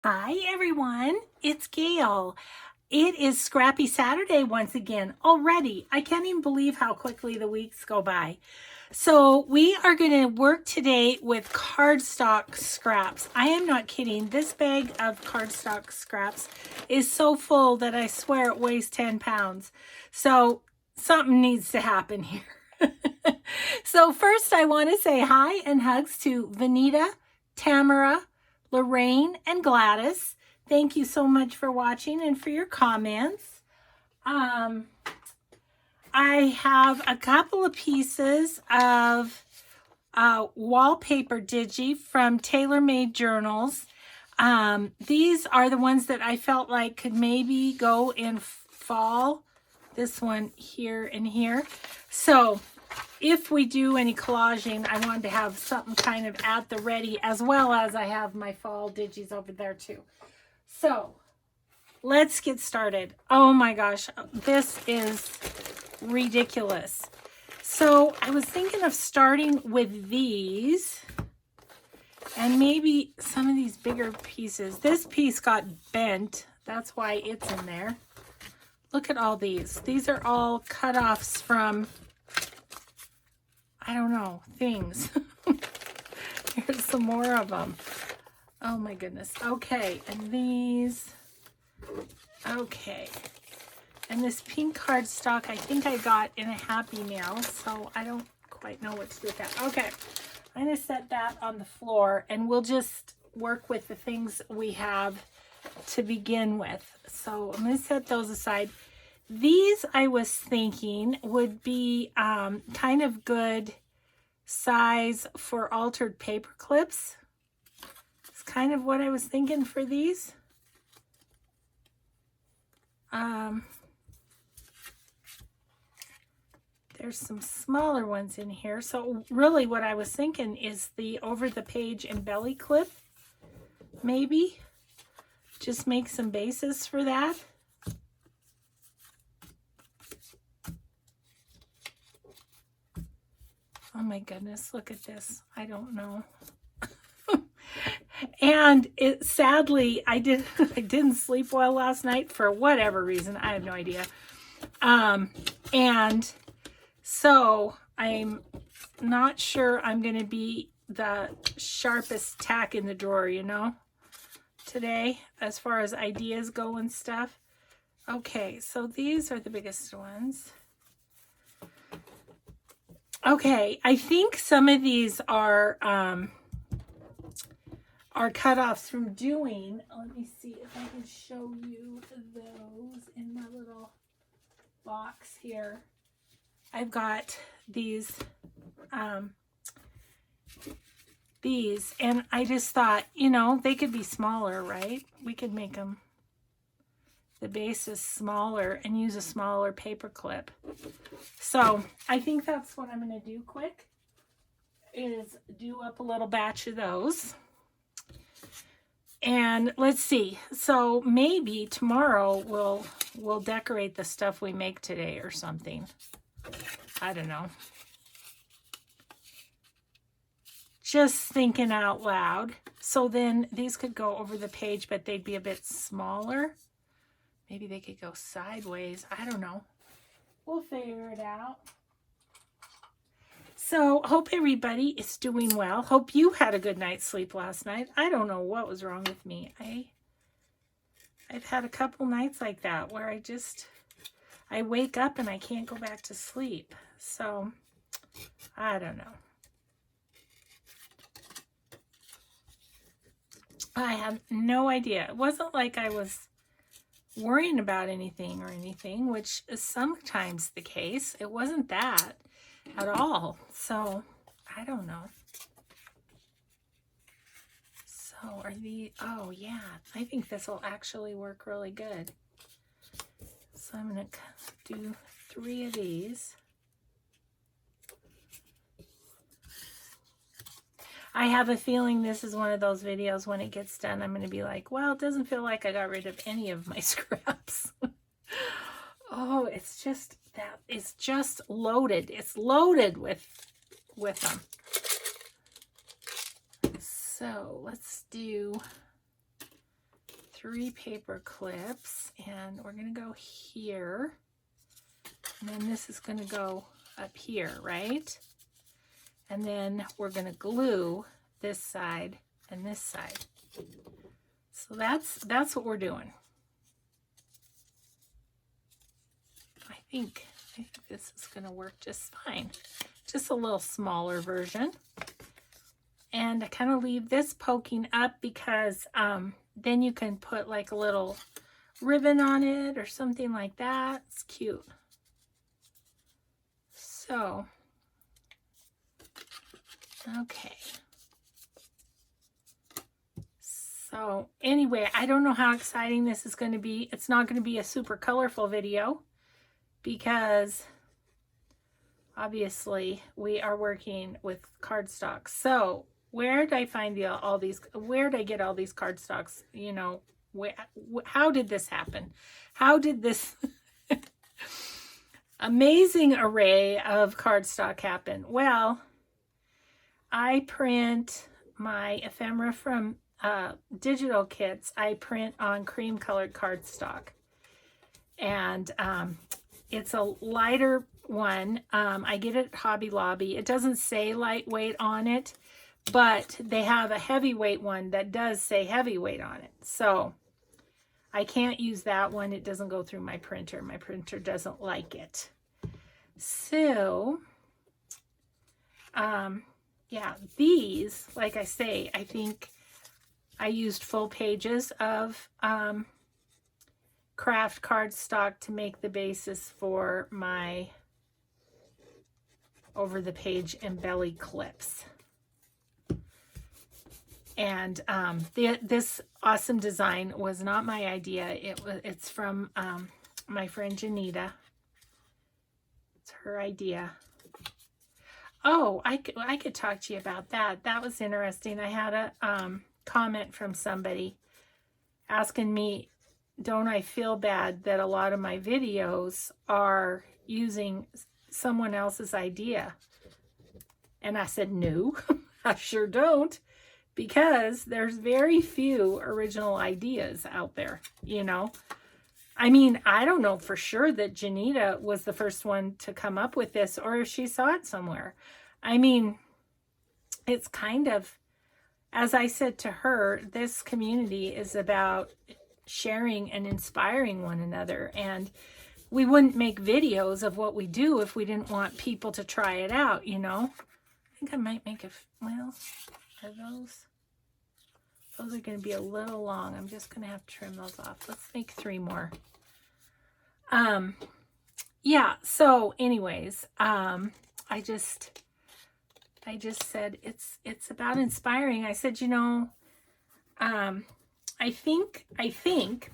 Hi everyone, it's Gail. It is Scrappy Saturday once again already. I can't even believe how quickly the weeks go by. So we are going to work today with cardstock scraps. I am not kidding. This bag of cardstock scraps is so full that I swear it weighs 10 pounds. So something needs to happen here. So first I want to say hi and hugs to Vanita, Tamara, Lorraine, and Gladys. Thank you so much for watching and for your comments. I have a couple of pieces of wallpaper digi from Tailor Made Journals. These are the ones that I felt like could maybe go in fall. This one here and here. So if we do any collaging, I wanted to have something kind of at the ready, as well as I have my fall digis over there too. So let's get started. Oh my gosh, this is ridiculous. So I was thinking of starting with these and maybe some of these bigger pieces. This piece got bent. That's why it's in there. Look at all these. These are all cut-offs from, I don't know, things. Here's some more of them. Oh my goodness. Okay, and these. Okay. And this pink cardstock, I think I got in a Happy Meal, so I don't quite know what to do with that. Okay, I'm going to set that on the floor, and we'll just work with the things we have to begin with. So I'm going to set those aside. These, I was thinking, would be kind of good size for altered paper clips. It's kind of what I was thinking for these. There's some smaller ones in here. So really what I was thinking is the over the page and belly clip. Maybe just make some bases for that. Oh my goodness, look at this. I don't know. And it sadly, I didn't sleep well last night for whatever reason. I have no idea. And so I'm not sure I'm going to be the sharpest tack in the drawer, you know, today, as far as ideas go and stuff. Okay, so these are the biggest ones. Okay, I think some of these are cut-offs from doing. Let me see if I can show you those in my little box here. I've got these, and I just thought, you know, they could be smaller, right? We could make them, the base is smaller and use a smaller paper clip. So I think that's what I'm going to do quick, is do up a little batch of those. And let's see, so maybe tomorrow we'll decorate the stuff we make today or something. I don't know. Just thinking out loud. So then these could go over the page, but they'd be a bit smaller. Maybe they could go sideways. I don't know. We'll figure it out. So hope everybody is doing well. Hope you had a good night's sleep last night. I don't know what was wrong with me. I've had a couple nights like that where I wake up and I can't go back to sleep. So I don't know. I have no idea. It wasn't like I was worrying about anything, which is sometimes the case. It wasn't that at all. So I don't know. So are these, oh yeah, I think this will actually work really good. So I'm going to do 3 of these. I have a feeling this is one of those videos when it gets done, I'm going to be like, well, it doesn't feel like I got rid of any of my scraps. Oh, it's just that, it's just loaded. It's loaded with them. So let's do 3 paper clips, and we're going to go here, and then this is going to go up here, right? And then we're going to glue this side and this side. So that's what we're doing. I think this is going to work just fine. Just a little smaller version. And I kind of leave this poking up because then you can put like a little ribbon on it or something like that. It's cute. So, okay. So anyway, I don't know how exciting this is going to be. It's not going to be a super colorful video because obviously we are working with cardstock. So where did I find all these, where did I get all these cardstocks? You know, how did this happen? How did this amazing array of cardstock happen? Well, I print my ephemera from digital kits. I print on cream colored cardstock, and it's a lighter one. I get it at Hobby Lobby. It doesn't say lightweight on it, but they have a heavyweight one that does say heavyweight on it. So I can't use that one. It doesn't go through my printer. My printer doesn't like it. So, yeah, these, like I say, I think I used full pages of craft cardstock to make the basis for my over the page embelly clips. And this awesome design was not my idea. It's from my friend Janita. It's her idea. Oh, I could talk to you about that. That was interesting. I had a comment from somebody asking me, don't I feel bad that a lot of my videos are using someone else's idea? And I said, no, I sure don't, because there's very few original ideas out there, you know. I mean, I don't know for sure that Janita was the first one to come up with this, or if she saw it somewhere. I mean, it's kind of, as I said to her, this community is about sharing and inspiring one another. And we wouldn't make videos of what we do if we didn't want people to try it out, you know. I think I might make well, are those are going to be a little long. I'm just going to have to trim those off. Let's make 3 more. Yeah, so anyways, I just said it's about inspiring. I said, you know, I think,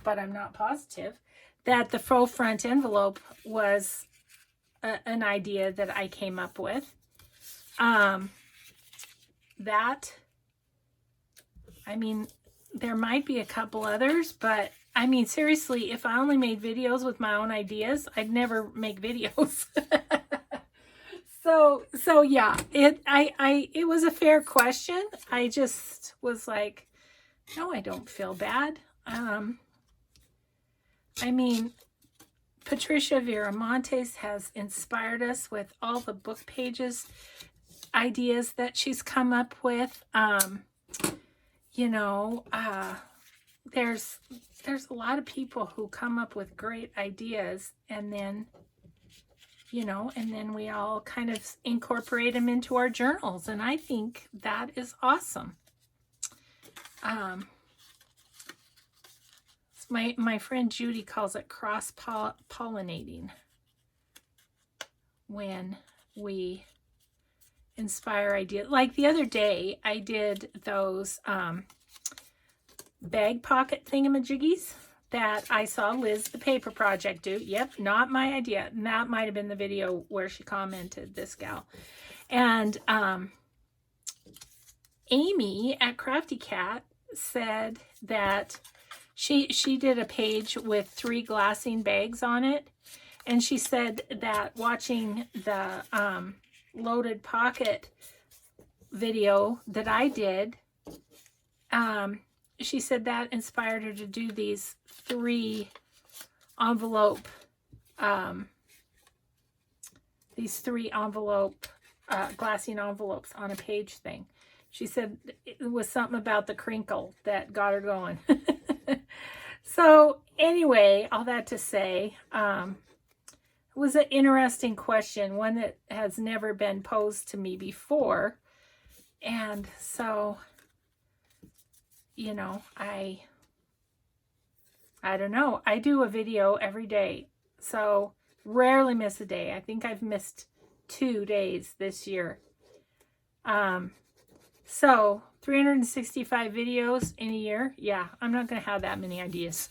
but I'm not positive, that the faux front envelope was an idea that I came up with. That, I mean, there might be a couple others, but I mean, seriously, if I only made videos with my own ideas, I'd never make videos. So yeah, it was a fair question. I just was like, no, I don't feel bad. I mean, Patricia Viramontes has inspired us with all the book pages ideas that she's come up with. You know, there's a lot of people who come up with great ideas, and then, you know, and then we all kind of incorporate them into our journals, and I think that is awesome. My friend Judy calls it cross-pollinating, when we inspire ideas. Like the other day, I did those bag pocket thingamajiggies that I saw Liz the Paper Project do. Yep, not my idea. And that might have been the video where she commented, this gal. And Amy at Crafty Cat said that she did a page with 3 glassine bags on it. And she said that watching the loaded pocket video that I did, she said that inspired her to do these 3 glassine envelopes on a page thing. She said it was something about the crinkle that got her going. So anyway, all that to say, it was an interesting question, one that has never been posed to me before. And so, you know, I don't know. I do a video every day, so rarely miss a day. I think I've missed 2 days this year. So 365 videos in a year. Yeah, I'm not going to have that many ideas.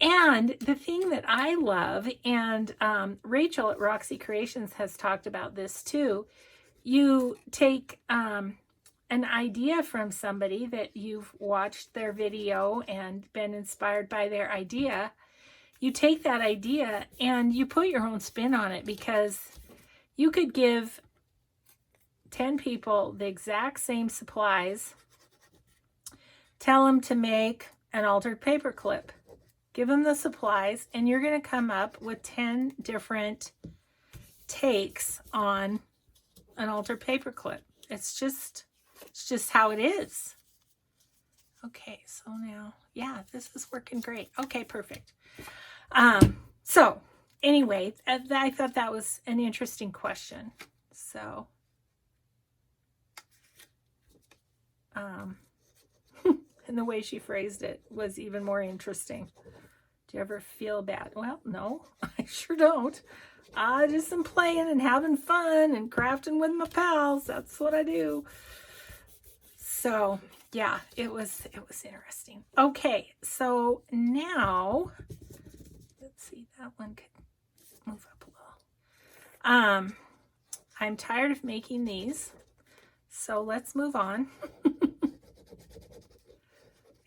And the thing that I love, and Rachel at Roxy Creations has talked about this too, you take an idea from somebody that you've watched their video and been inspired by their idea. You take that idea and you put your own spin on it, because you could give 10 people the exact same supplies, tell them to make an altered paper clip, give them the supplies, and you're going to come up with 10 different takes on an altered paper clip. It's just how it is. Okay, so now, yeah, this is working great. Okay, perfect. So anyway, I thought that was an interesting question. So, and the way she phrased it was even more interesting. Do you ever feel bad? Well, no, I sure don't. I just am playing and having fun and crafting with my pals. That's what I do. So yeah, it was interesting. Okay, so now let's see, that one could move up a little. I'm tired of making these, so let's move on. I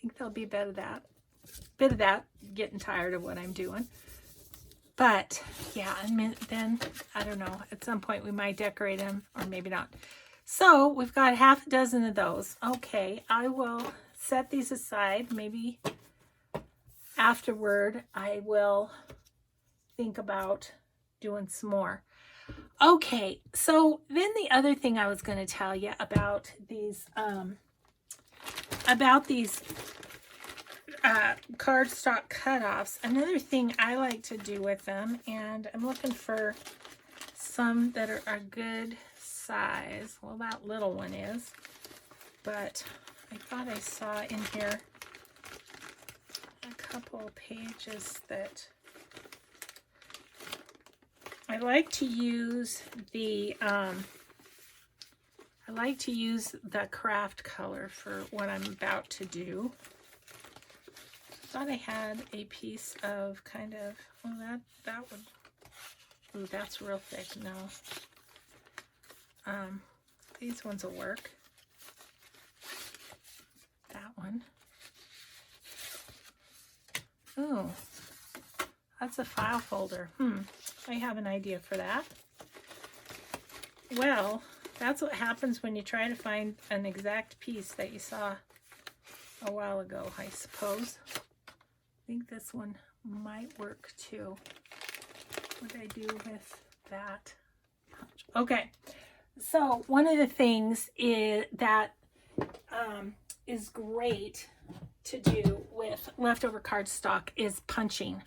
think there'll be a bit of that, getting tired of what I'm doing. But yeah, and then I don't know, at some point we might decorate them, or maybe not. So we've got half a dozen of those. Okay, I will set these aside. Maybe afterward I will think about doing some more. Okay, so then the other thing I was going to tell you about these cardstock cutoffs. Another thing I like to do with them, and I'm looking for some that are a good size. Well, that little one is, but I thought I saw in here a couple pages that I like to use the craft color for what I'm about to do. I thought I had a piece of kind of, well, that would, ooh, that's real thick. No. These ones will work. That one. Ooh, that's a file folder. I have an idea for that. Well, that's what happens when you try to find an exact piece that you saw a while ago, I suppose. I think this one might work too. What did I do with that? Okay, so one of the things is that is great to do with leftover cardstock is punching.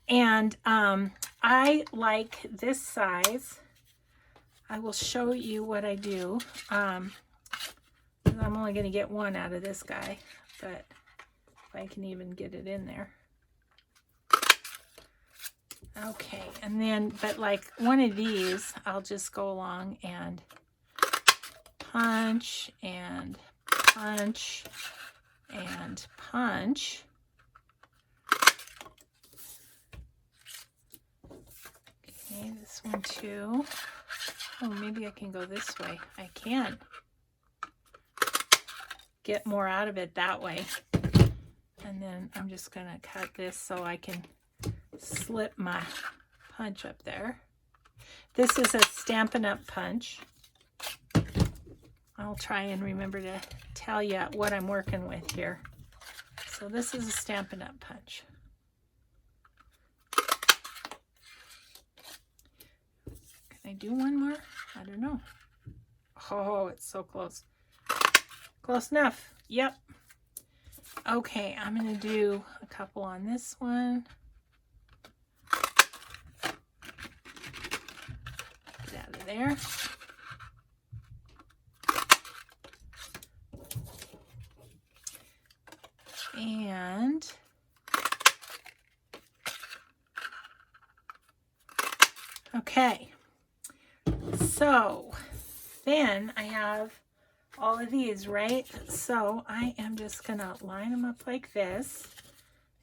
And I like this size. I will show you what I do. I'm only going to get one out of this guy, but if I can even get it in there. Okay, and then, but like one of these, I'll just go along and punch and punch and punch. Okay, this one too. Oh, maybe I can go this way. I can get more out of it that way. And then I'm just going to cut this so I can slip my punch up there. This is a Stampin' Up! Punch. I'll try and remember to tell you what I'm working with here. So this is a Stampin' Up! Punch. Can I do one more? I don't know. Oh, it's so close. Close enough. Yep. Okay, I'm going to do a couple on this one. Get out of there. And okay, so then I have all of these, right? So I am just gonna line them up like this,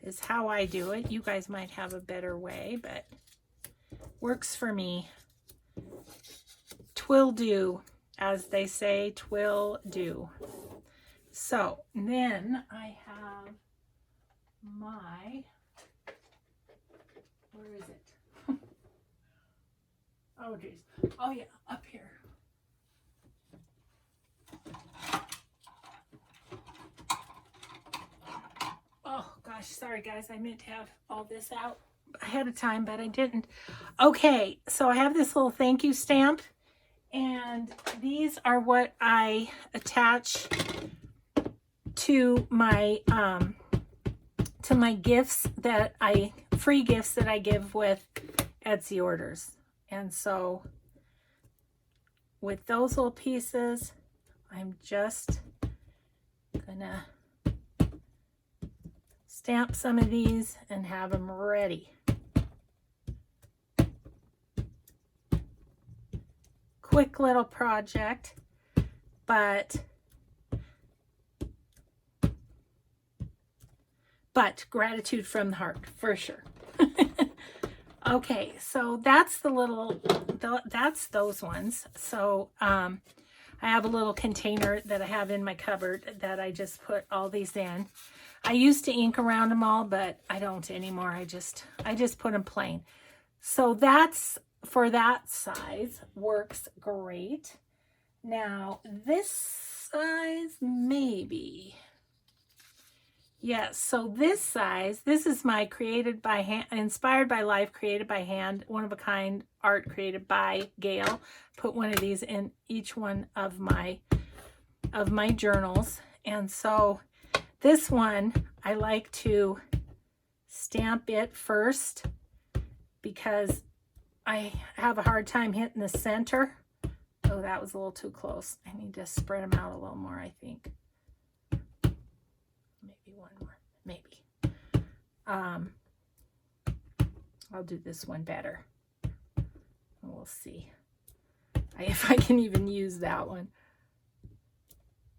is how I do it. You guys might have a better way, but works for me. Twill do, as they say, twill do. So then I have my, where is it? Oh geez. Oh yeah, up here. Oh gosh, sorry guys, I meant to have all this out ahead of time, but I didn't. Okay, so I have this little thank you stamp, and these are what I attach to my gifts that free gifts that I give with Etsy orders. And so with those little pieces, I'm just gonna stamp some of these and have them ready. Quick little project, but gratitude from the heart for sure. Okay, so that's that's those ones. So I have a little container that I have in my cupboard that I just put all these in. I used to ink around them all, but I don't anymore. I just put them plain. So that's, for that size, works great. Now this size, maybe. Yes, so this size, this is my created by hand, inspired by life, created by hand, one of a kind art created by Gail. Put one of these in each one of my journals. And so this one, I like to stamp it first because I have a hard time hitting the center. Oh, that was a little too close. I need to spread them out a little more, I think. Maybe one more, maybe. I'll do this one better. We'll see if I can even use that one.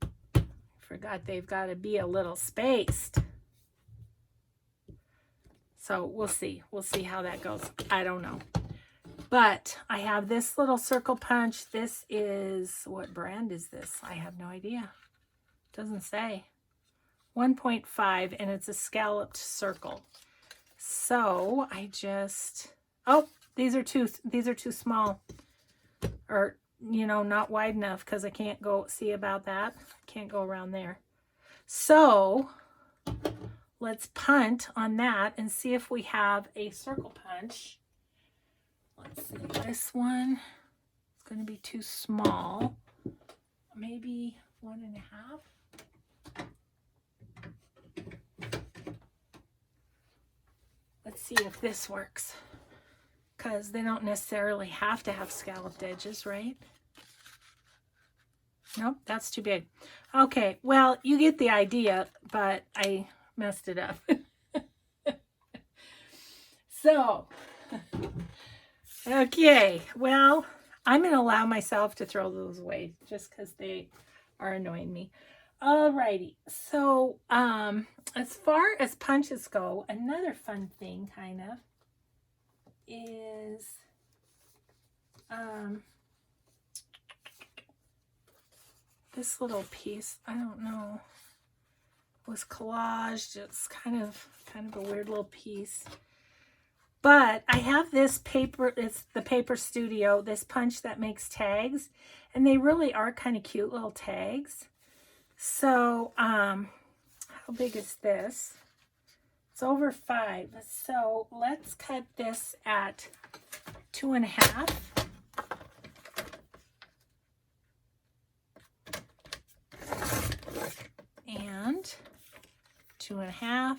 I forgot they've got to be a little spaced. So we'll see. We'll see how that goes. I don't know. But I have this little circle punch. This is, what brand is this? I have no idea. Doesn't say. 1.5, and it's a scalloped circle. So I just, oh, these are too small, or you know, not wide enough, because I can't go see about that. Can't go around there. So let's punt on that and see if we have a circle punch. Let's see, this one is going to be too small. Maybe 1.5. Let's see if this works, because they don't necessarily have to have scalloped edges, right? Nope, that's too big. Okay, well, you get the idea, but I messed it up. So, okay, well, I'm going to allow myself to throw those away just because they are annoying me. Alrighty, so as far as punches go, another fun thing kind of is this little piece. I don't know, it was collaged. It's kind of a weird little piece. But I have this paper, it's the Paper Studio, this punch that makes tags, and they really are kind of cute little tags. So, how big is this? It's over 5. So let's cut this at 2.5. And 2.5.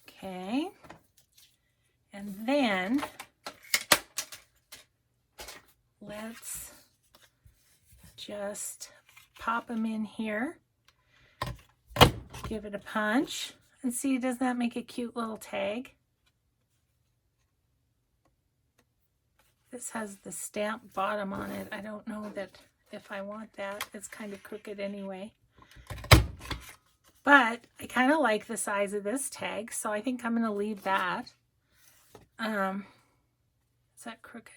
Okay. And then let's just pop them in here. Give it a punch. And see, doesn't that make a cute little tag? This has the stamp bottom on it. I don't know that if I want that. It's kind of crooked anyway. But I kind of like the size of this tag, so I think I'm going to leave that. Is that crooked?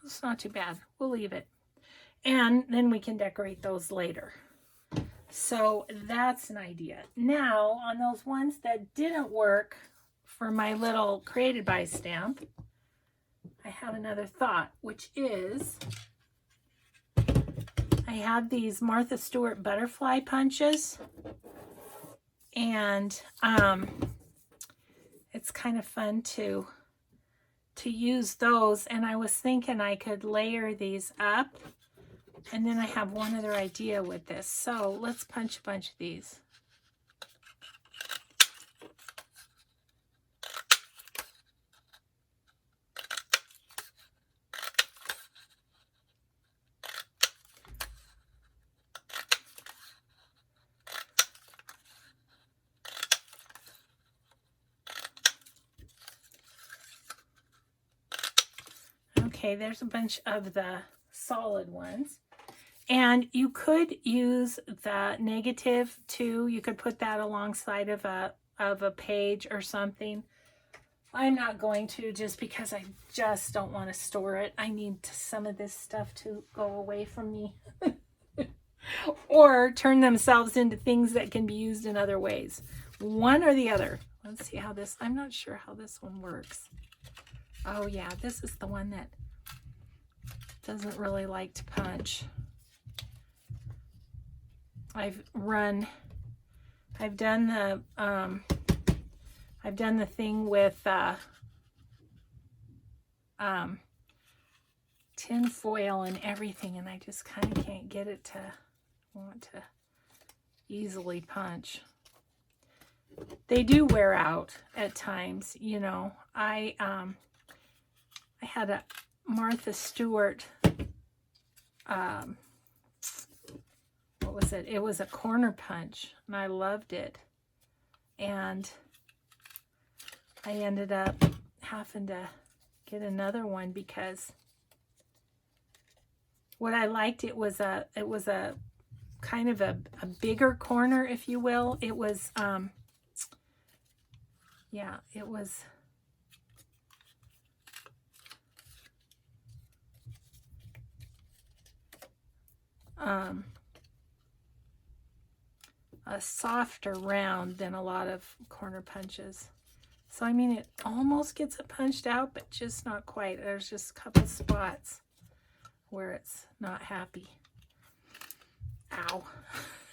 It's not too bad. We'll leave it. And then we can decorate those later. So that's an idea. Now, on those ones that didn't work for my little Created By stamp, I have another thought, which is I have these Martha Stewart butterfly punches, and it's kind of fun to use those. And I was thinking I could layer these up, and then I have one other idea with this. So let's punch a bunch of these. Okay, there's a bunch of the solid ones. And you could use the negative too. You could put that alongside of a page or something. I'm not going to, just because I just don't want to store it. I need some of this stuff to go away from me. Or turn themselves into things that can be used in other ways. One or the other. Let's see how this, I'm not sure how this one works. Oh yeah, this is the one that doesn't really like to punch. I've done the thing with tin foil and everything, and I just kind of can't get it to want to easily punch. They do wear out at times, you know. I had a Martha Stewart, what was it? It was a corner punch, and I loved it. And I ended up having to get another one because what I liked, it was a kind of a bigger corner, if you will. It was, yeah, it was a softer round than a lot of corner punches. So I mean, it almost gets it punched out, but just not quite. There's just a couple spots where it's not happy. Ow.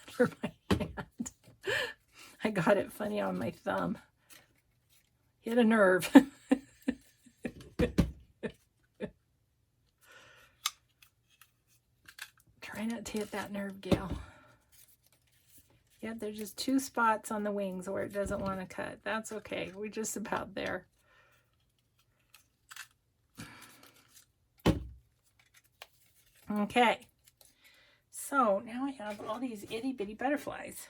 For my hand. I got it funny on my thumb. Hit a nerve. Try not to hit that nerve, Gail. Yep, there's just 2 spots on the wings where it doesn't want to cut. That's okay. We're just about there. Okay. So now I have all these itty bitty butterflies.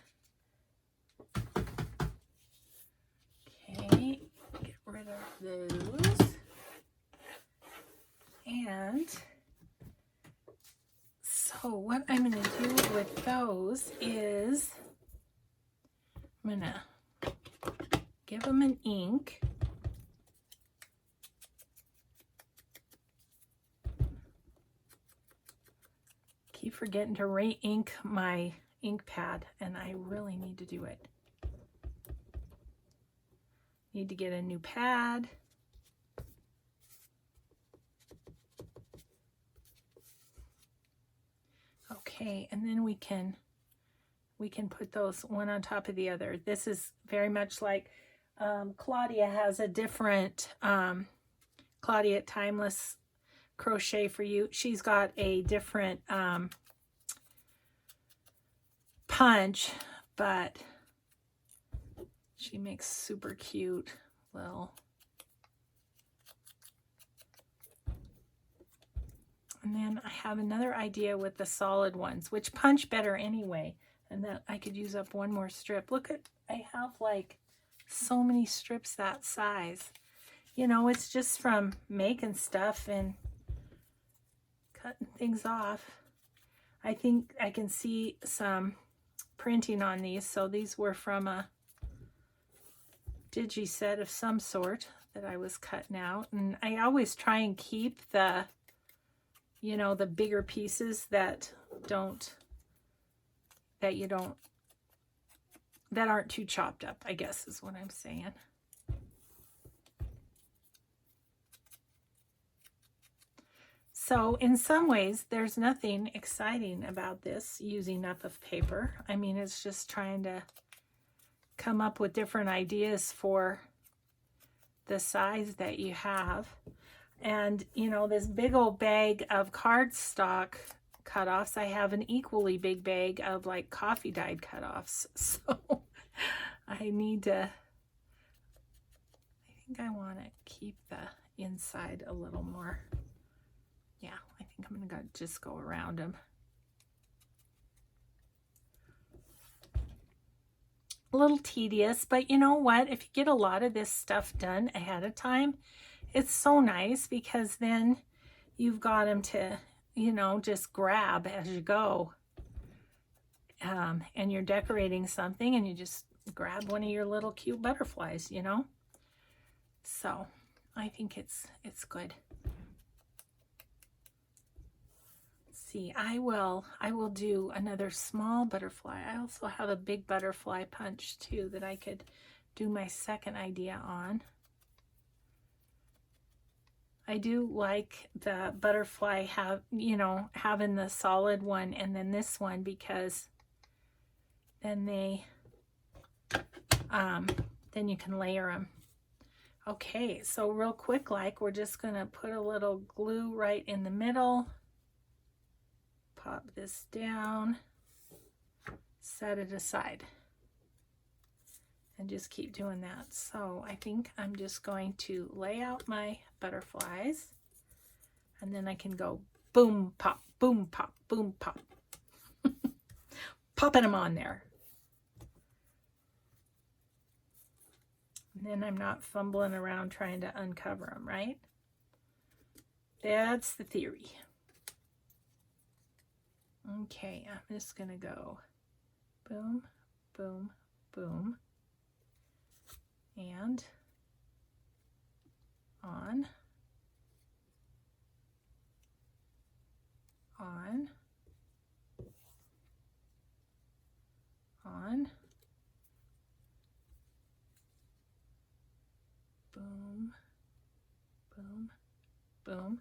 Okay, get rid of those. And so what I'm going to do with those is I'm going to give them an ink. keep forgetting to re-ink my ink pad, and I really need to do it. Need to get a new pad. Okay, and then we can put those one on top of the other. This is very much like Claudia has a different, Claudia at Timeless Crochet for You. She's got a different punch, but she makes super cute little. And then I have another idea with the solid ones, which punch better anyway. And that I could use up one more strip. Look at, I have like so many strips that size. You know, it's just from making stuff and cutting things off. I think I can see some printing on these. So these were from a digi set of some sort that I was cutting out. And I always try and keep the, you know, the bigger pieces that aren't too chopped up, I guess is what I'm saying. So in some ways, there's nothing exciting about this using up of paper. I mean, it's just trying to come up with different ideas for the size that you have. And, you know, this big old bag of cardstock cutoffs, I have an equally big bag of like coffee dyed cutoffs. So I think I want to keep the inside a little more. Yeah, I think I'm going to just go around them. A little tedious, but you know what? If you get a lot of this stuff done ahead of time, it's so nice because then you've got them to, you know, just grab as you go. And you're decorating something and you just grab one of your little cute butterflies, you know? So I think it's good. Let's see, I will do another small butterfly. I also have a big butterfly punch too that I could do my second idea on. I do like the butterfly having the solid one and then this one, because then then you can layer them. Okay, so real quick, like we're just gonna put a little glue right in the middle, pop this down, set it aside, and just keep doing that. So I think I'm just going to lay out my butterflies, and then I can go boom, pop, boom, pop, boom, pop. Popping them on there. And then I'm not fumbling around trying to uncover them, right? That's the theory. Okay, I'm just gonna go boom, boom, boom, and on, on, on, boom, boom, boom.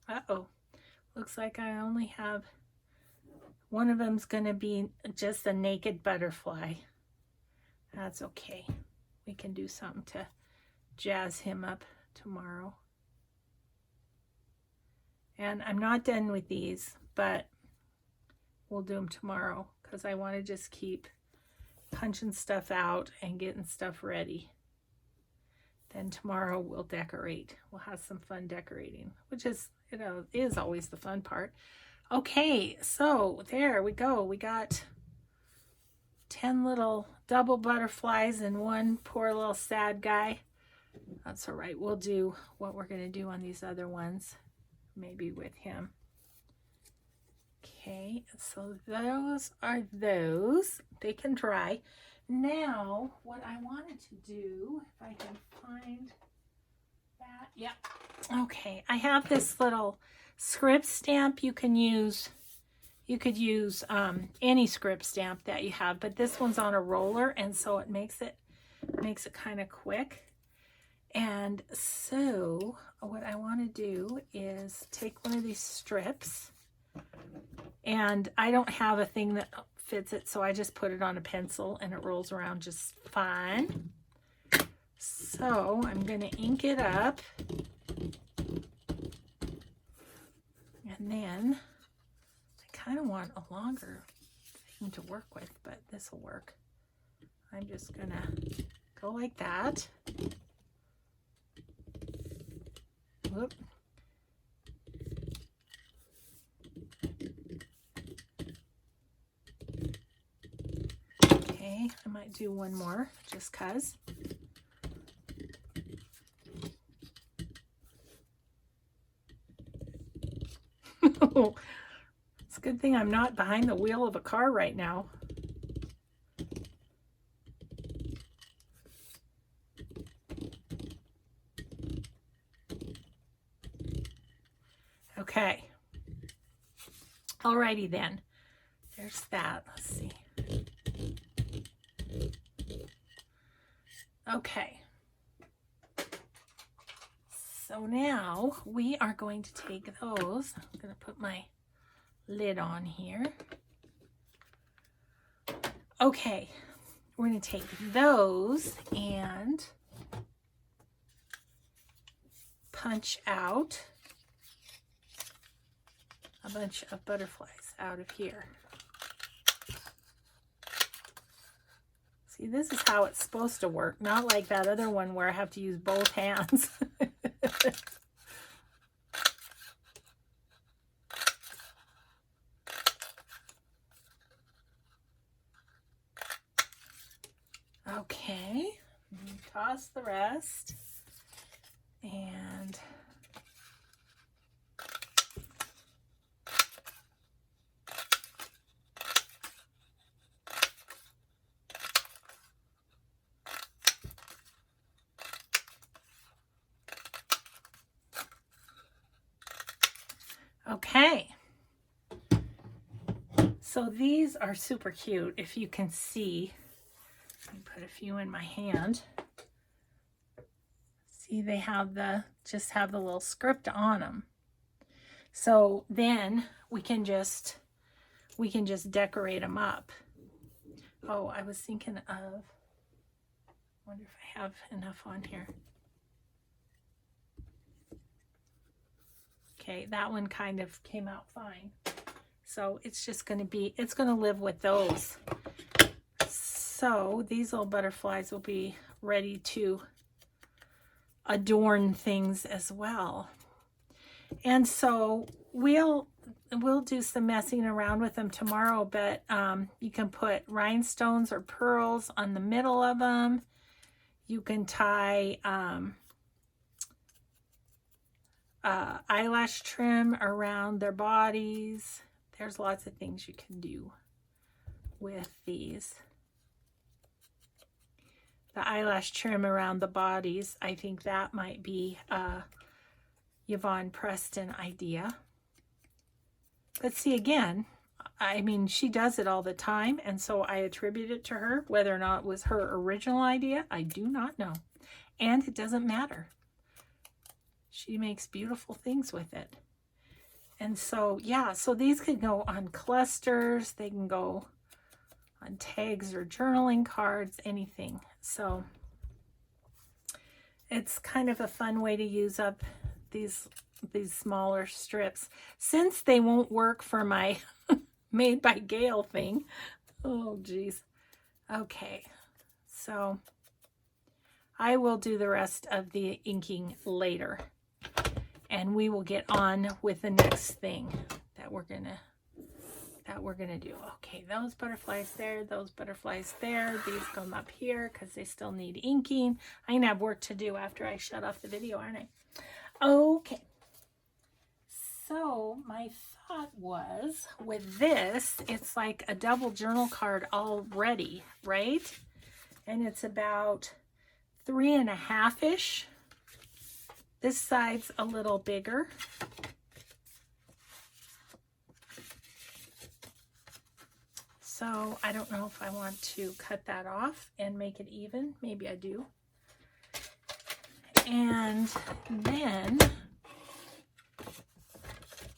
Uh-oh, looks like I only have, one of them's gonna be just a naked butterfly. That's okay. We can do something to jazz him up tomorrow. And I'm not done with these, but we'll do them tomorrow because I want to just keep punching stuff out and getting stuff ready. Then tomorrow we'll decorate. We'll have some fun decorating, which is, you know, is always the fun part. Okay, so there we go. We got 10 little double butterflies and one poor little sad guy. That's all right. We'll do what we're going to do on these other ones, maybe with him. Okay, so those are those. They can dry. Now, what I wanted to do, if I can find that, yeah. Okay, I have this little Script stamp, you could use any script stamp that you have, but this one's on a roller, and so it makes it kind of quick. And so what I want to do is take one of these strips, and I don't have a thing that fits it, so I just put it on a pencil and it rolls around just fine. So I'm going to ink it up, and then I kind of want a longer thing to work with, but this will work. I'm just going to go like that. Whoop. Okay, I might do one more just 'cause. It's a good thing I'm not behind the wheel of a car right now. Okay. Alrighty then. There's that. Let's see. Okay. So now we are going to take those. I'm going to put my lid on here. Okay. We're going to take those and punch out a bunch of butterflies out of here. See, this is how it's supposed to work, not like that other one where I have to use both hands. Okay, toss the rest, and okay, so these are super cute. If you can see, let me put a few in my hand. See, they have just have the little script on them. So then we can just decorate them up. Oh, I was thinking of, wonder if I have enough on here. Okay, that one kind of came out fine. So it's just going to be, it's going to live with those. So these little butterflies will be ready to adorn things as well. And so we'll do some messing around with them tomorrow, but you can put rhinestones or pearls on the middle of them. You can tie eyelash trim around their bodies. There's lots of things you can do with these. The eyelash trim around the bodies, I think that might be a Yvonne Preston idea. But see, again, I mean, she does it all the time, and so I attribute it to her. Whether or not it was her original idea, I do not know. And it doesn't matter. She makes beautiful things with it. And so, yeah, so these could go on clusters. They can go on tags or journaling cards, anything. So it's kind of a fun way to use up these smaller strips, since they won't work for my Made by Gail thing. Oh geez. Okay, so I will do the rest of the inking later, and we will get on with the next thing that we're gonna do. Okay, those butterflies there, those butterflies there. These come up here because they still need inking. I'm gonna have work to do after I shut off the video, aren't I? Okay. So my thought was, with this, it's like a double journal card already, right? And it's about 3.5-ish. This side's a little bigger. So I don't know if I want to cut that off and make it even. Maybe I do. And then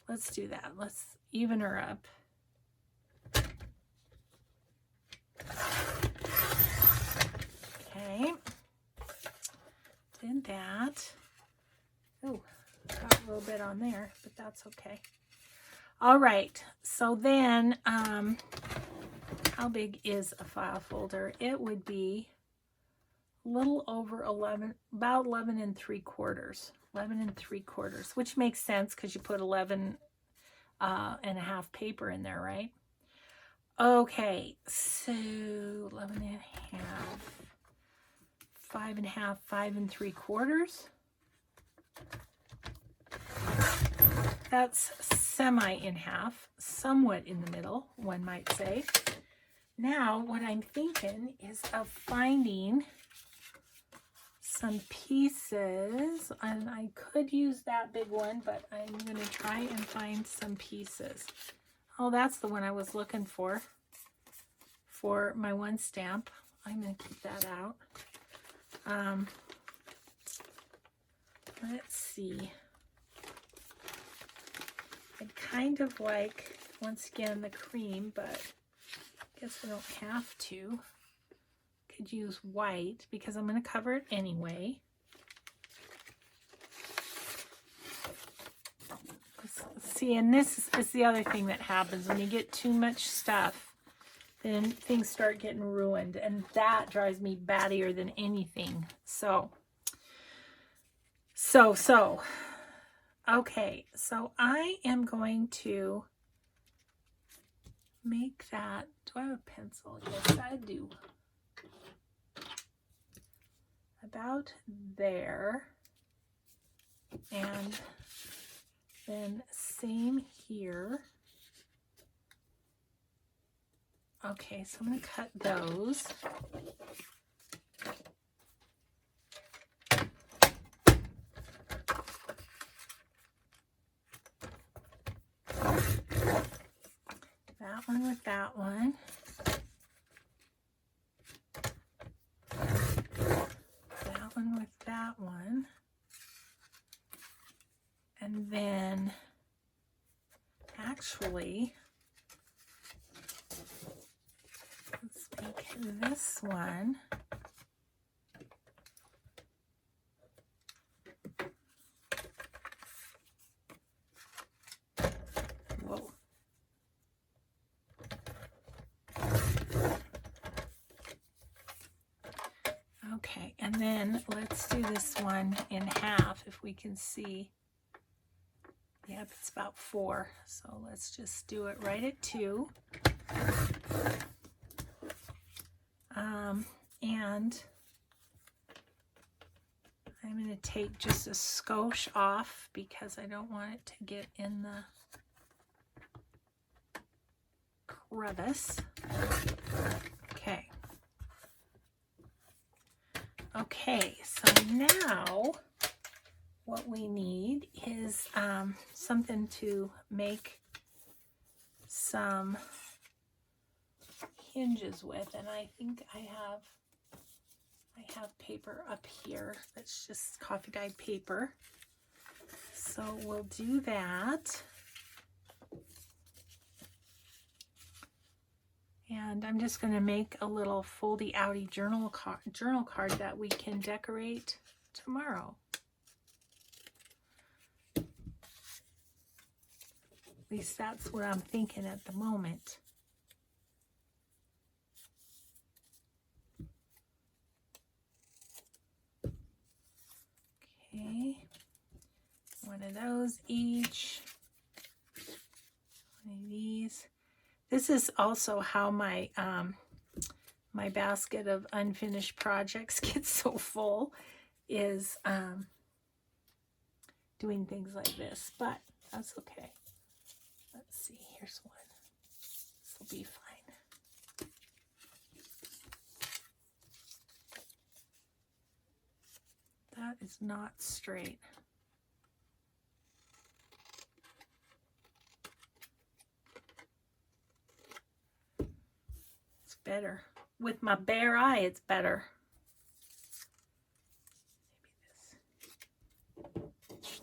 let's do that. Let's even her up. Okay. Did that. Oh, got a little bit on there, but that's okay. All right. So then, how big is a file folder? It would be a little over 11, about 11 3/4. 11 3/4, which makes sense because you put 11 and a half paper in there, right? Okay, so 11 and a half, 5 and a half, 5 3/4. That's semi in half, somewhat in the middle, one might say. Now, what I'm thinking is of finding some pieces, and I could use that big one, but I'm going to try and find some pieces. Oh, that's the one I was looking for my one stamp. I'm going to keep that out. Let's see. I'd kind of like, once again, the cream, but I guess I don't have to. Could use white because I'm going to cover it anyway. See, and this is the other thing that happens when you get too much stuff, then things start getting ruined, and that drives me battier than anything. So okay, so I am going to make that. Do I have a pencil? Yes, I do. About there, and then same here. Okay, so I'm going to cut those. That one with that one. That one with that one. And then actually, let's make this one. Whoa. Okay, and then let's do this one in half if we can see. Yep, it's about 4. So let's just do it right at 2. And I'm going to take just a skosh off because I don't want it to get in the crevice. Okay. Okay, so now what we need is something to make some hinges with, and I think I have paper up here that's just coffee dyed paper, so we'll do that. And I'm just going to make a little foldy outy journal card that we can decorate tomorrow. At least that's what I'm thinking at the moment. Okay, one of those each, one of these. This is also how my my basket of unfinished projects gets so full, is doing things like this, but that's okay. Let's see, here's one. This will be fine. That is not straight. better. With my bare eye, it's better. Maybe this.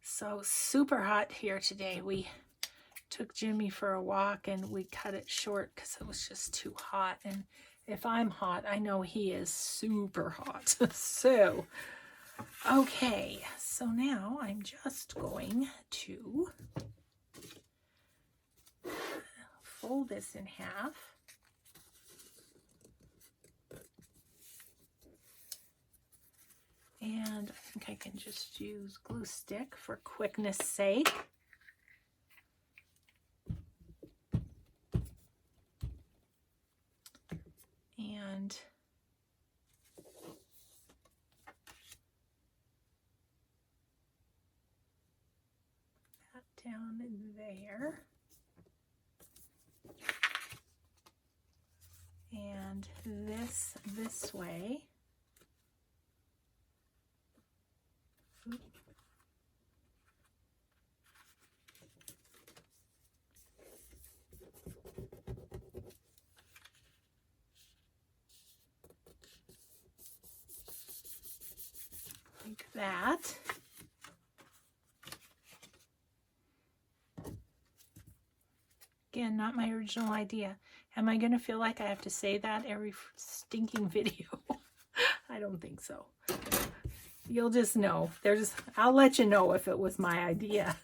So super hot here today. We took Jimmy for a walk and we cut it short because it was just too hot. And if I'm hot, I know he is super hot. So, okay. So now I'm just going to fold this in half. And I think I can just use glue stick for quickness sake. And that down in there. And this way. Oop. Like that. Again, not my original idea. Am I going to feel like I have to say that every stinking video? I don't think so. You'll just know. I'll let you know if it was my idea.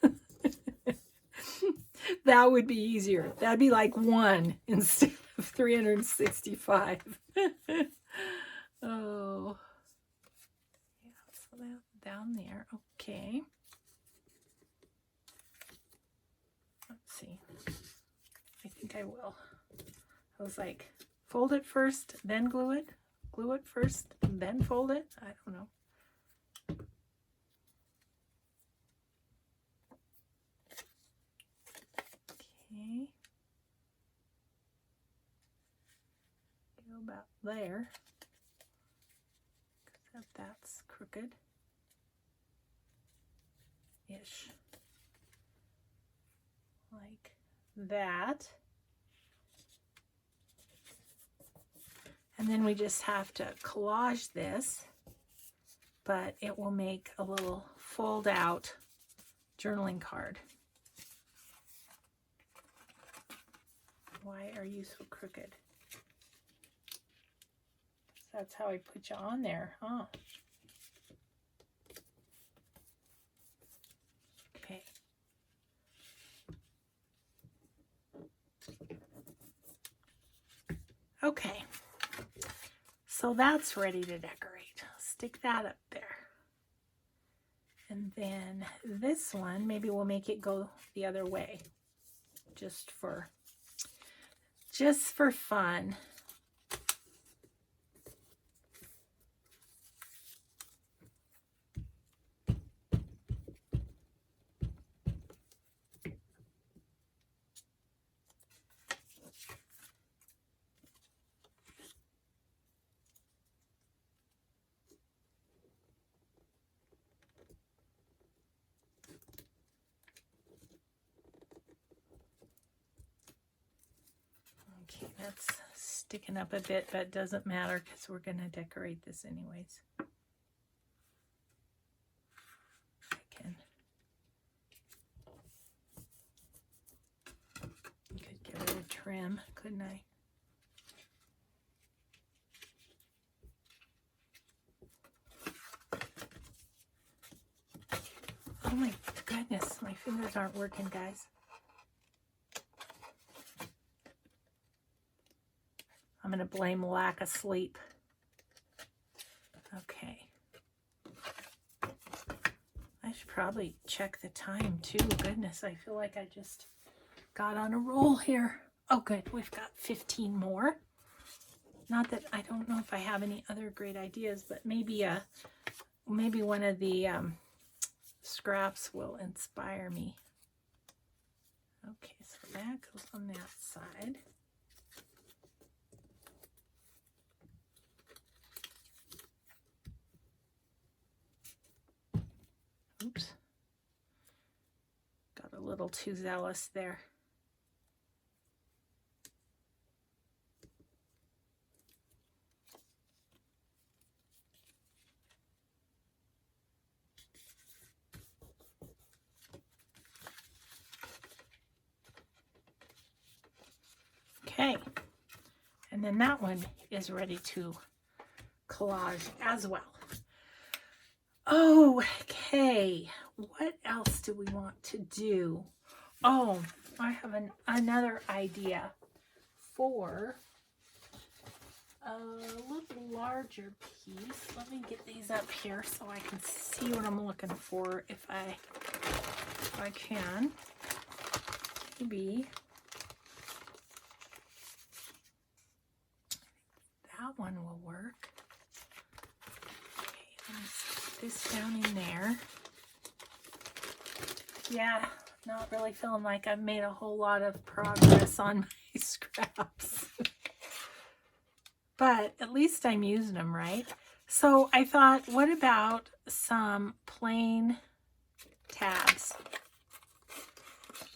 That would be easier. That'd be like 1 instead of 365. Oh. Yeah, so that down there. Okay. Let's see. I think I will. I was like, fold it first, then glue it. Glue it first, then fold it. I don't know. Okay. Go about there. Except that's crooked. Ish. Like that. And then we just have to collage this, but it will make a little fold out journaling card. Why are you so crooked? That's how I put you on there, huh? Okay. Okay. So that's ready to decorate. Stick that up there. And then this one, maybe we'll make it go the other way. Just for fun. Okay, that's sticking up a bit, but it doesn't matter because we're going to decorate this anyways. I could get rid of trim, couldn't I? Oh my goodness, my fingers aren't working, guys. I'm going to blame lack of sleep. Okay. I should probably check the time too. Goodness, I feel like I just got on a roll here. Oh, good. We've got 15 more. Not that I don't know if I have any other great ideas, but maybe one of the scraps will inspire me. Okay, so that goes on that side. Oops. Got a little too zealous there. Okay. And then that one is ready to collage as well. Okay. What else do we want to do? Oh, I have another idea for a little larger piece. Let me get these up here so I can see what I'm looking for if I can. Maybe that one will work. Okay, let me put this down in there. Yeah, not really feeling like I've made a whole lot of progress on my scraps. But at least I'm using them, right? So I thought, what about some plain tabs?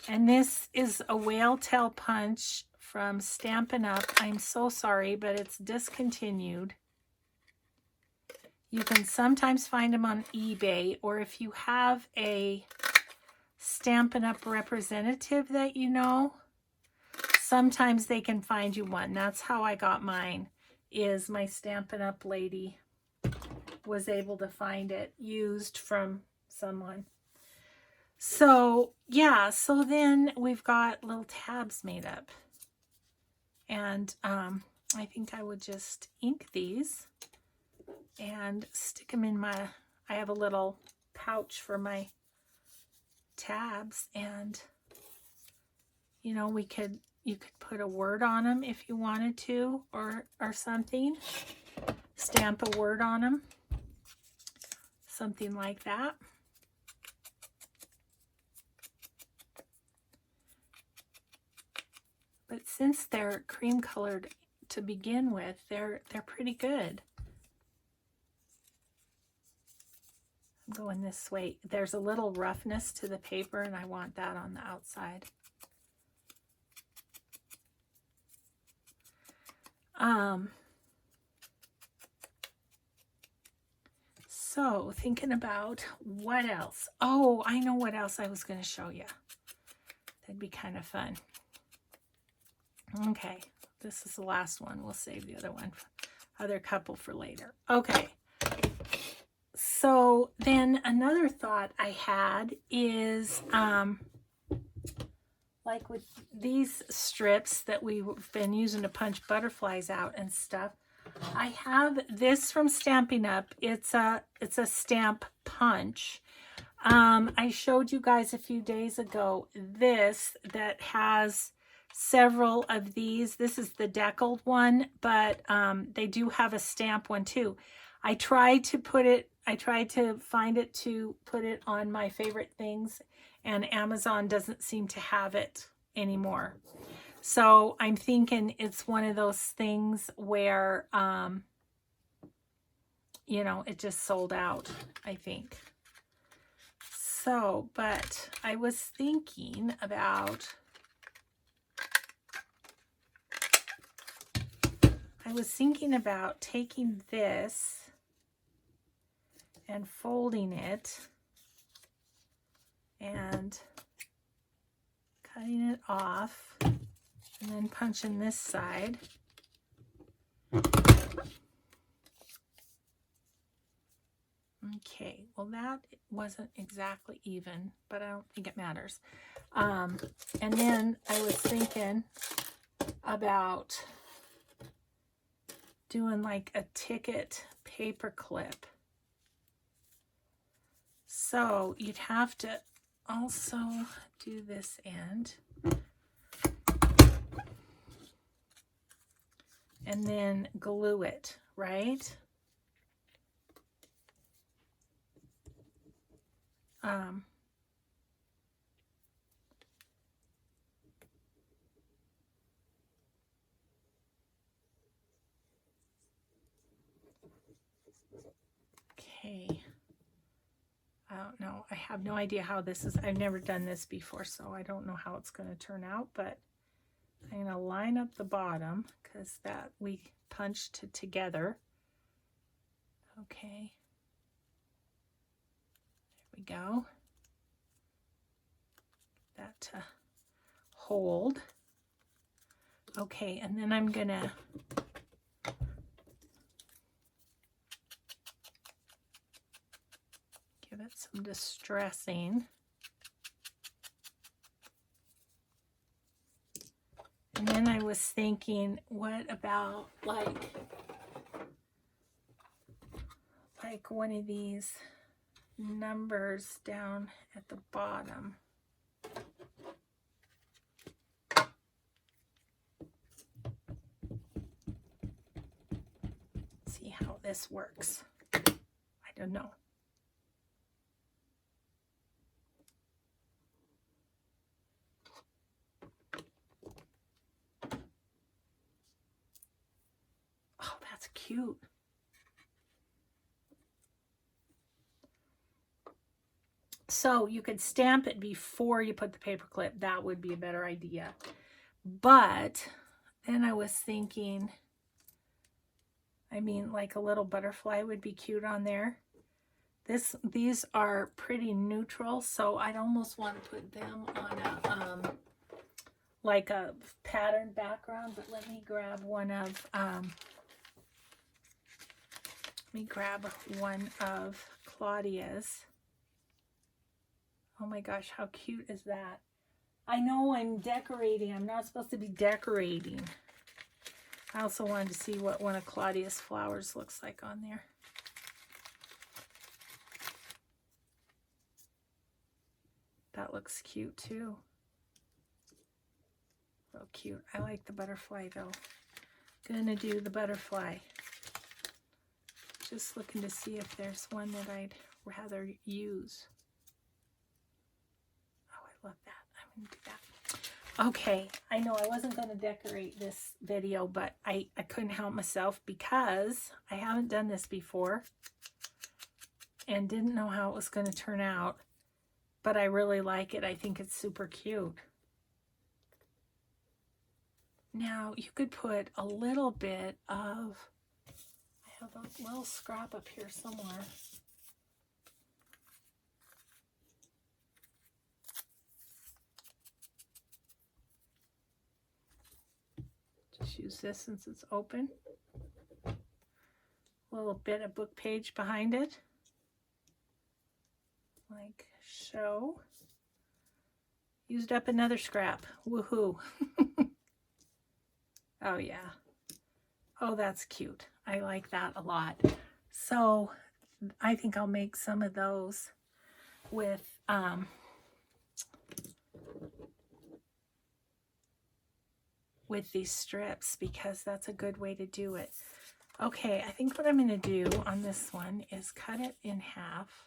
And this is a whale tail punch from Stampin' Up. I'm so sorry, but it's discontinued. You can sometimes find them on eBay, or if you have a Stampin' Up representative that you know, sometimes they can find you one. That's how I got mine, is my Stampin' Up lady was able to find it used from someone. So yeah, so then we've got little tabs made up. And I think I would just ink these and stick them in my, I have a little pouch for my tabs, and you know, you could put a word on them if you wanted to, or something. Stamp a word on them. Something like that. But since they're cream colored to begin with, they're pretty good. I'm going this way. There's a little roughness to the paper, and I want that on the outside. So thinking about what else. Oh, I know what else I was going to show you. That'd be kind of fun. Okay, this is the last one. We'll save the other couple for later. Okay. So then another thought I had is, like with these strips that we've been using to punch butterflies out and stuff, I have this from Stampin' Up. It's a stamp punch. I showed you guys a few days ago this that has several of these. This is the deckled one, but they do have a stamp one too. I tried to find it to put it on my favorite things, and Amazon doesn't seem to have it anymore. So I'm thinking it's one of those things where, you know, it just sold out, I think. So, but I was thinking about, taking this and folding it and cutting it off and then punching this side. Okay, well that wasn't exactly even, but I don't think it matters. And then I was thinking about doing like a ticket paper clip. So you'd have to also do this end. And then glue it, right? Okay. I don't know. I have no idea how this is. I've never done this before, so I don't know how it's going to turn out, but I'm going to line up the bottom because that we punched together. Okay. There we go. That to hold. Okay, and then I'm gonna give it some distressing. And then I was thinking, what about like one of these numbers down at the bottom? See how this works. I don't know. Oh, that's cute. So you could stamp it before you put the paper clip. That would be a better idea. But then I was thinking, I mean, like a little butterfly would be cute on there. These are pretty neutral, so I'd almost want to put them on a like a pattern background. But let me grab one of Claudia's. Oh my gosh, how cute is that? I know I'm decorating. I'm not supposed to be decorating. I also wanted to see what one of Claudia's flowers looks like on there. That looks cute too. Real cute. I like the butterfly though. Gonna do the butterfly. Just looking to see if there's one that I'd rather use. Oh, I love that. I'm gonna do that. Okay, I know I wasn't gonna decorate this video, but I couldn't help myself because I haven't done this before and didn't know how it was gonna turn out. But I really like it. I think it's super cute. Now, you could put a little bit of, I have a little scrap up here somewhere. Just use this since it's open. A little bit of book page behind it. Like so. Used up another scrap. Woohoo. Oh yeah. Oh, that's cute. I like that a lot. So I think I'll make some of those with these strips because that's a good way to do it. Okay, I think what I'm going to do on this one is cut it in half.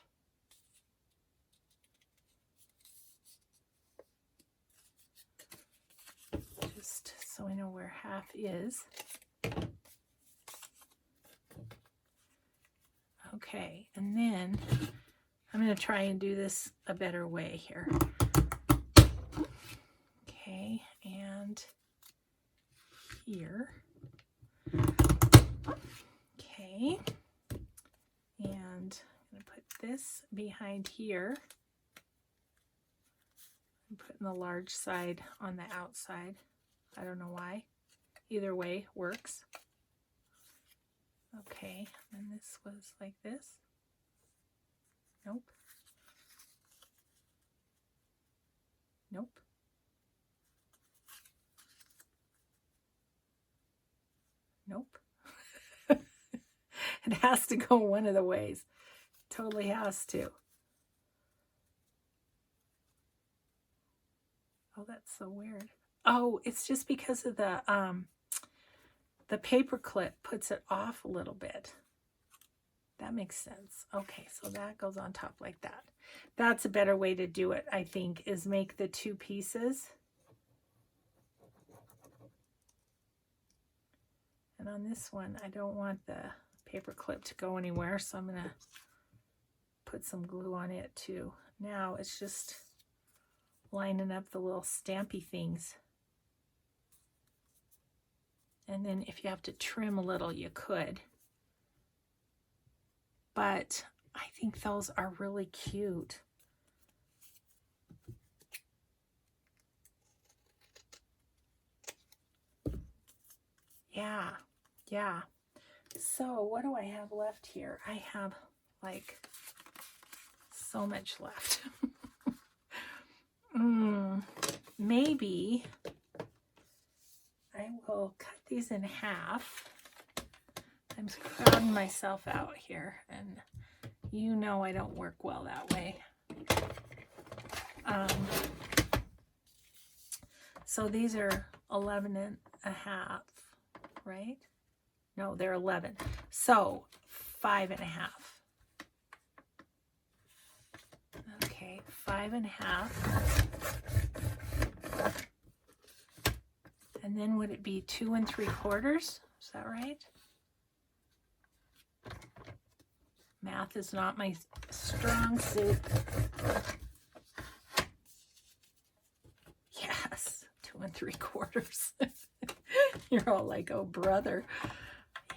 Just so I know where half is. Okay, and then I'm going to try and do this a better way here. Okay, and here. Okay, and I'm going to put this behind here. I'm putting the large side on the outside. I don't know why. Either way works. Okay, and this was like this. Nope. Nope. Nope. It has to go one of the ways. Totally has to. Oh, that's so weird. Oh, it's just because of the paper clip puts it off a little bit. That makes sense. Okay, so that goes on top like that. That's a better way to do it, I think, is make the two pieces. And on this one, I don't want the paper clip to go anywhere, so I'm going to put some glue on it too. Now it's just lining up the little stampy things. And then if you have to trim a little, you could. But I think those are really cute. Yeah, yeah. So what do I have left here? I have like so much left. Maybe I will cut these in half. I'm crowding myself out here, and you know I don't work well that way. So these are 11 and a half, right? No, they're 11. So 5 and a half. Okay, 5 and a half. And then would it be 2 3/4? Is that right? Math is not my strong suit. Yes, 2 3/4. You're all like, oh, brother.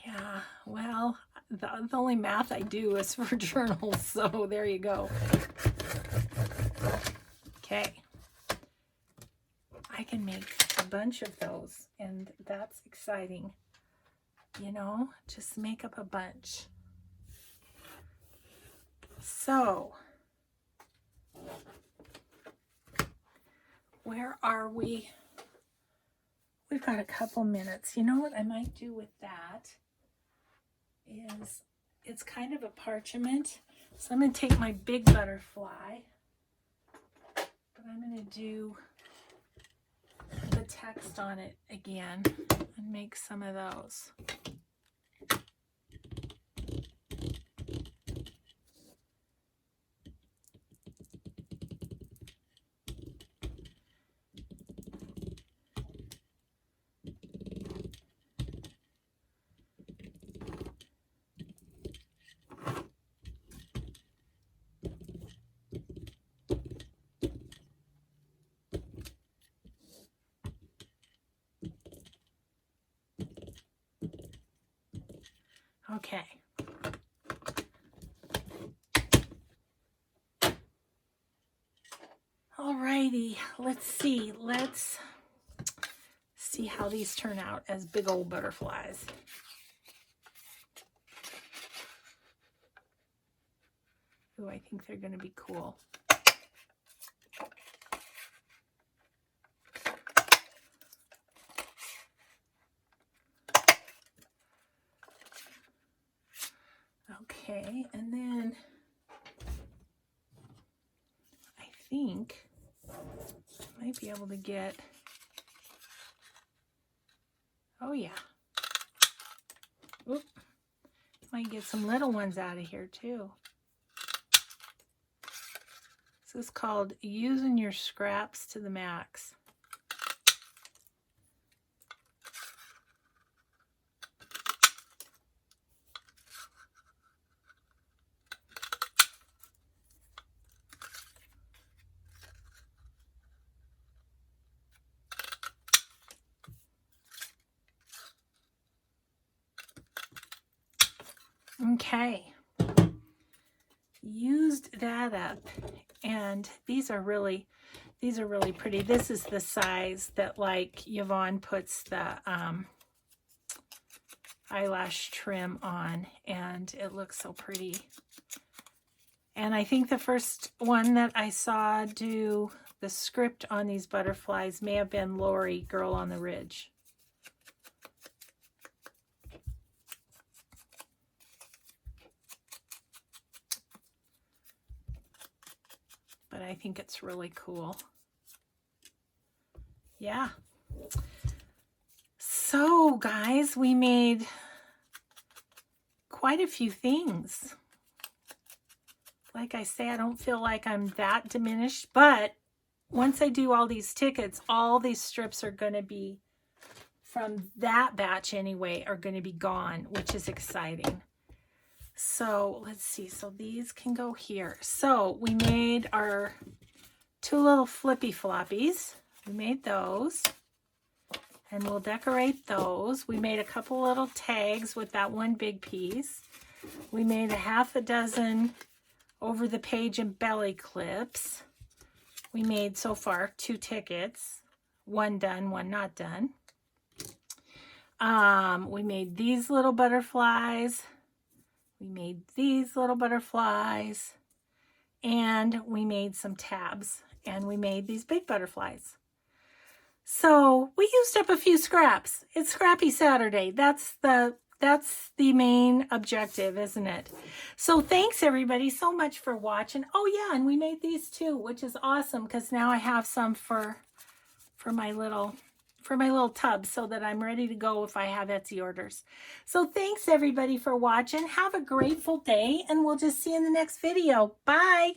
Yeah, well, the only math I do is for journals, so there you go. Okay. I can make a bunch of those, and that's exciting. You know, just make up a bunch. So, where are we? We've got a couple minutes. You know what I might do with that is, it's kind of a parchment. So I'm going to take my big butterfly, but I'm going to do the text on it again and make some of those. Okay. Alrighty, let's see how these turn out as big old butterflies. Ooh, I think they're going to be cool. Okay, and then I think I might be able to get, oh yeah, oop, might get some little ones out of here too. This is called using your scraps to the max. Okay, used that up, and these are really pretty. This is the size that like Yvonne puts the eyelash trim on, and it looks so pretty. And I think the first one that I saw do the script on these butterflies may have been Lori, Girl on the Ridge. But I think it's really cool. Yeah. So, guys, we made quite a few things. Like I say, I don't feel like I'm that diminished, but once I do all these tickets, all these strips are going to be, from that batch anyway, are going to be gone, which is exciting. So let's see. So these can go here. So we made our 2 little flippy floppies. We made those. And we'll decorate those. We made a couple little tags with that one big piece. We made a half a dozen over the page and belly clips. We made so far 2 tickets. 1 done, 1 not done. We made these little butterflies. We made these little butterflies. And we made some tabs. And we made these big butterflies. So we used up a few scraps. It's Scrappy Saturday. That's the main objective, isn't it? So thanks everybody so much for watching. Oh yeah, and we made these too, which is awesome because now I have some for my little tub so that I'm ready to go if I have Etsy orders. So thanks everybody for watching. Have a grateful day, and we'll just see you in the next video. Bye.